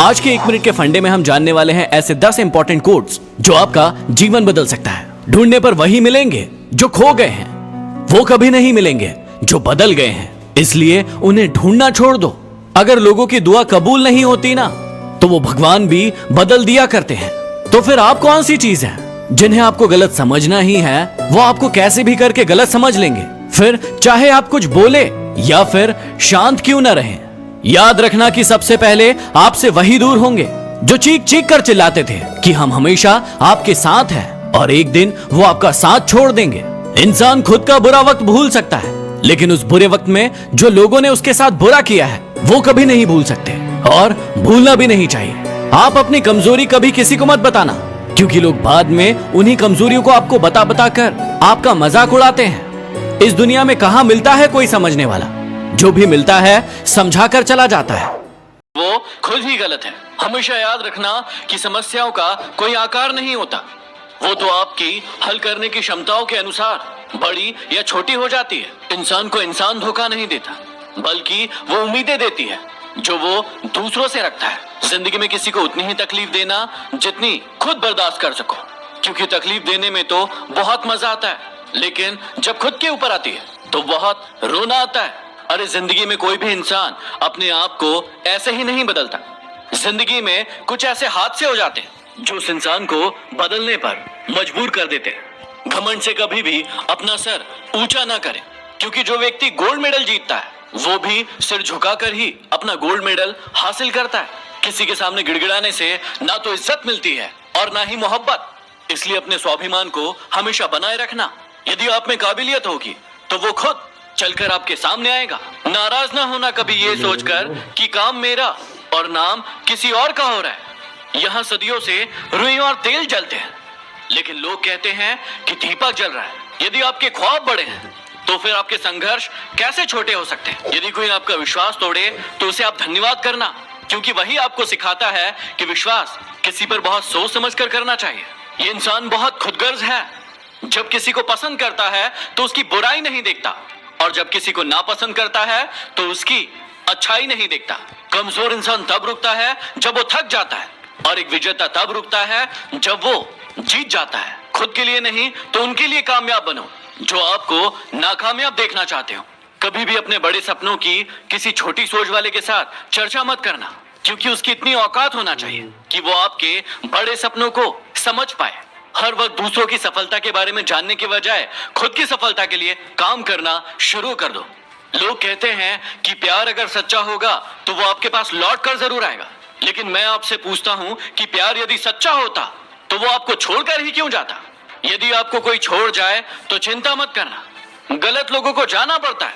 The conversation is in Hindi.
आज के 1 मिनट के फंडे में हम जानने वाले हैं ऐसे 10 इंपॉर्टेंट कोड्स जो आपका जीवन बदल सकता है। ढूंढने पर वही मिलेंगे जो खो गए हैं, वो कभी नहीं मिलेंगे जो बदल गए हैं, इसलिए उन्हें ढूंढना छोड़ दो। अगर लोगों की दुआ कबूल नहीं होती ना, तो वो भगवान भी बदल दिया करते हैं। तो फिर आप कौन सी चीज है जिन्हें आपको गलत समझना ही है, वो आपको कैसे भी करके गलत समझ लेंगे, फिर चाहे आप कुछ बोले या फिर शांत क्यों न रहें। याद रखना कि सबसे पहले आपसे वही दूर होंगे जो चीख चीख कर चिल्लाते थे कि हम हमेशा आपके साथ हैं, और एक दिन वो आपका साथ छोड़ देंगे। इंसान खुद का बुरा वक्त भूल सकता है, लेकिन उस बुरे वक्त में जो लोगों ने उसके साथ बुरा किया है वो कभी नहीं भूल सकते, और भूलना भी नहीं चाहिए। आप अपनी कमजोरी कभी किसी को मत बताना, क्योंकि लोग बाद में उन्हीं कमजोरियों को आपको बता बता कर आपका मजाक उड़ाते हैं। इस दुनिया में कहां मिलता है कोई समझने वाला, जो भी मिलता है समझा कर चला जाता है, वो खुद ही गलत है। हमेशा याद रखना कि समस्याओं का कोई आकार नहीं होता, वो तो आपकी हल करने की क्षमताओं के अनुसार बड़ी या छोटी हो जाती है। इंसान को इंसान धोखा नहीं देता, बल्कि वो उम्मीदें देती है जो वो दूसरों से रखता है। जिंदगी में किसी को उतनी ही तकलीफ देना जितनी खुद बर्दाश्त कर सको, क्योंकि तकलीफ देने में तो बहुत मजा आता है, लेकिन जब खुद के ऊपर आती है तो बहुत रोना आता है। अरे जिंदगी में कोई भी इंसान अपने आप को ऐसे ही नहीं बदलता। जिंदगी में कुछ ऐसे हादसे हो जाते हैं जो उस इंसान को बदलने पर मजबूर कर देते हैं। घमंड से कभी भी अपना सर ऊंचा ना करें, क्योंकि जो व्यक्ति गोल्ड मेडल जीतता है वो भी सिर झुकाकर ही अपना गोल्ड मेडल हासिल करता है। किसी के सामने गिड़गिड़ाने से ना तो इज्जत मिलती है और ना ही मोहब्बत, इसलिए अपने स्वाभिमान को हमेशा बनाए रखना। यदि आप में काबिलियत होगी तो वो खुद चलकर आपके सामने आएगा। नाराज ना होना कभी ये सोचकर कि काम मेरा और नाम किसी और का हो रहा है। यहाँ सदियों से रुई और तेल जलते हैं, लेकिन लोग कहते हैं कि दीपक जल रहा है। यदि आपके ख्वाब बड़े हैं तो फिर आपके संघर्ष कैसे छोटे हो सकते हैं। यदि कोई आपका विश्वास तोड़े तो उसे आप धन्यवाद करना, क्योंकि वही आपको सिखाता है कि विश्वास किसी पर बहुत सोच समझ कर करना चाहिए। ये इंसान बहुत खुदगर्ज है, जब किसी को पसंद करता है तो उसकी बुराई नहीं देखता, और जब किसी को नापसंद करता है तो उसकी अच्छाई नहीं देखता। कमजोर इंसान तब रुकता है जब वो थक जाता है, और एक विजेता तब रुकता है जब वो जीत जाता है। खुद के लिए नहीं तो उनके लिए कामयाब बनो जो आपको नाकामयाब देखना चाहते हो। कभी भी अपने बड़े सपनों की किसी छोटी सोच वाले के साथ चर्चा मत करना, क्योंकि उसकी इतनी औकात होना चाहिए कि वो आपके बड़े सपनों को समझ पाए। हर वक्त दूसरों की सफलता के बारे में जानने के बजाय खुद की सफलता के लिए काम करना शुरू कर दो। लोग कहते हैं कि प्यार अगर सच्चा होगा तो वो आपके पास लौट कर जरूर आएगा, लेकिन मैं आपसे पूछता हूं कि प्यार यदि सच्चा होता तो वो आपको छोड़कर ही क्यों जाता। यदि आपको कोई छोड़ जाए तो चिंता मत करना, गलत लोगों को जाना पड़ता है,